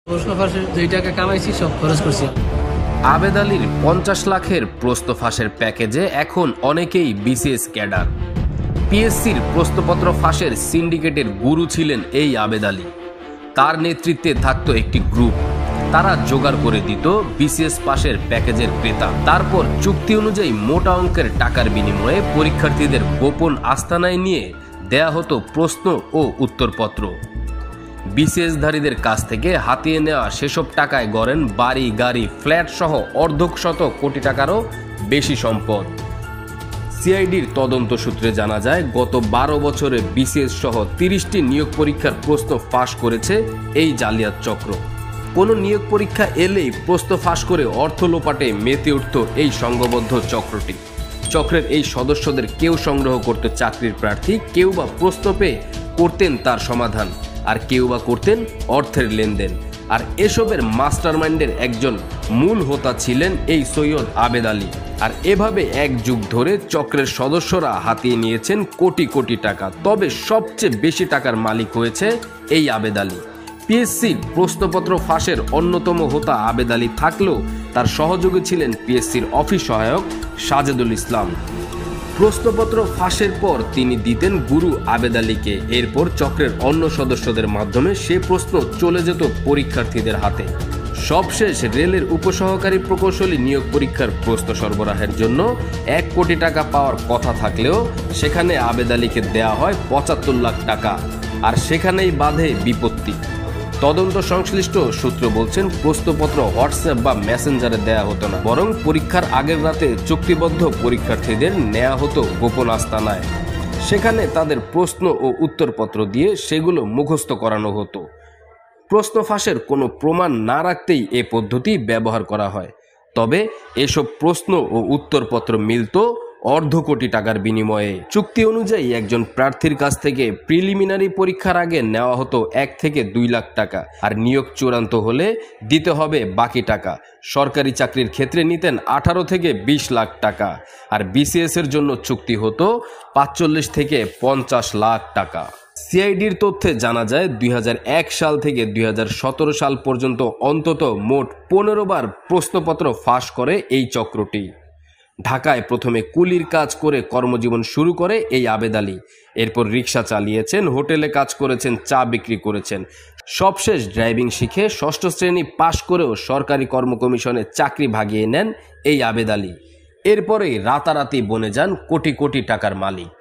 প্রশ্ন ফাঁসের 2 টাকা কামাইছি, সব খরচ করছি। আবেদ আলীর 50 লাখের প্রশ্ন ফাঁসের প্যাকেজে এখন অনেকেই বিসিএস ক্যাডার। পিএসসির প্রশ্নপত্র ফাঁসের সিন্ডিকেটের গুরু ছিলেন এই আবেদ আলী। তার নেতৃত্বে থাকতো একটি গ্রুপ, তারা জোগাড় করে দিত বিসিএস পাশের প্যাকেজের ক্রেতা। তারপর চুক্তি অনুযায়ী মোটা অঙ্কের টাকার বিনিময়ে পরীক্ষার্থীদের গোপন আস্তানায় নিয়ে দেয়া হতো প্রশ্ন ও উত্তরপত্র। বিসিএসধারীদের কাছ থেকে হাতিয়ে নেওয়া সেসব টাকায় গড়েন বাড়ি, গাড়ি, ফ্ল্যাট সহ অর্ধশত কোটি টাকারও বেশি সম্পদ। সিআইডির তদন্ত সূত্রে জানা যায়, গত 12 বছরে বিসিএস সহ 30টি নিয়োগ পরীক্ষার প্রশ্ন ফাঁস করেছে এই জালিয়াত চক্র। কোনো নিয়োগ পরীক্ষা এলেই প্রশ্ন ফাঁস করে অর্থ লোপাটে মেতে উঠত এই সংঘবদ্ধ চক্রটি। চক্রের এই সদস্যদের কেউ সংগ্রহ করত চাকরির প্রার্থী, কেউ বা প্রশ্ন পেয়ে করতেন তার সমাধান, আর কেউ বা করতেন অর্থের লেনদেন। আর এসবের মাস্টারমাইন্ডের একজন মূল হোতা ছিলেন এই সৈয়দ আবেদ আলী। আর এভাবে এক যুগ ধরে চক্রের সদস্যরা হাতিয়ে নিয়েছেন কোটি কোটি টাকা। তবে সবচেয়ে বেশি টাকার মালিক হয়েছে এই আবেদ আলী। পিএসসির প্রশ্নপত্র ফাঁসের অন্যতম হোতা আবেদ আলী থাকলেও তার সহযোগী ছিলেন পিএসসির অফিস সহায়ক সাজেদুল ইসলাম। প্রশ্নপত্র ফাঁসের পর তিনি দিতেন গুরু আবেদ আলীকে। এরপর চক্রের অন্য সদস্যদের মাধ্যমে সে প্রশ্ন চলে যেত পরীক্ষার্থীদের হাতে। সবশেষ রেলের উপসহকারী প্রকৌশলী নিয়োগ পরীক্ষার প্রশ্ন সরবরাহের জন্য 1 কোটি টাকা পাওয়ার কথা থাকলেও সেখানে আবেদ আলীকে দেয়া হয় 75 লাখ টাকা। আর সেখানেই বাধে বিপত্তি। তদন্ত সংশ্লিষ্ট সূত্র বলছেন, প্রশ্নপত্র হোয়াটসঅ্যাপ বা মেসেঞ্জারে দেয়া হতো না, বরং পরীক্ষার আগের রাতে চুক্তিবদ্ধ পরীক্ষার্থীদের নেওয়া হতো গোপন আস্তানায়। সেখানে তাদের প্রশ্ন ও উত্তরপত্র দিয়ে সেগুলো মুখস্থ করানো হতো। প্রশ্ন ফাঁসের কোনো প্রমাণ না রাখতেই এ পদ্ধতি ব্যবহার করা হয়। তবে এসব প্রশ্ন ও উত্তরপত্র মিলত অর্ধ কোটি টাকার বিনিময়ে। চুক্তি অনুযায়ী একজন প্রার্থীর কাছ থেকে প্রিলিমিনারি পরীক্ষার আগে নেওয়া হতো 1 থেকে 2 লাখ টাকা, আর নিয়োগ চূড়ান্ত হলে দিতে হবে বাকি টাকা। সরকারি চাকরির ক্ষেত্রে নিতেন 18 থেকে 20 লাখ টাকা, আর বিসিএস এর জন্য চুক্তি হতো 45 থেকে 50 লাখ টাকা। সিআইডির তথ্যে জানা যায়, 2001 সাল থেকে 2017 সাল পর্যন্ত অন্তত মোট 15 বার প্রশ্নপত্র ফাঁস করে এই চক্রটি। ঢাকায় প্রথমে কুলির কাজ করে কর্মজীবন শুরু করে এই আবেদ আলী। এরপর রিক্সা চালিয়েছেন, হোটেলে কাজ করেছেন, চা বিক্রি করেছেন। সবশেষ ড্রাইভিং শিখে 6ষ্ঠ শ্রেণী পাশ করেও সরকারি কর্ম কমিশনে চাকরি ভাগিয়ে নেন এই আবেদ আলী। এরপরেই রাতারাতি বনে যান কোটি কোটি টাকার মালিক।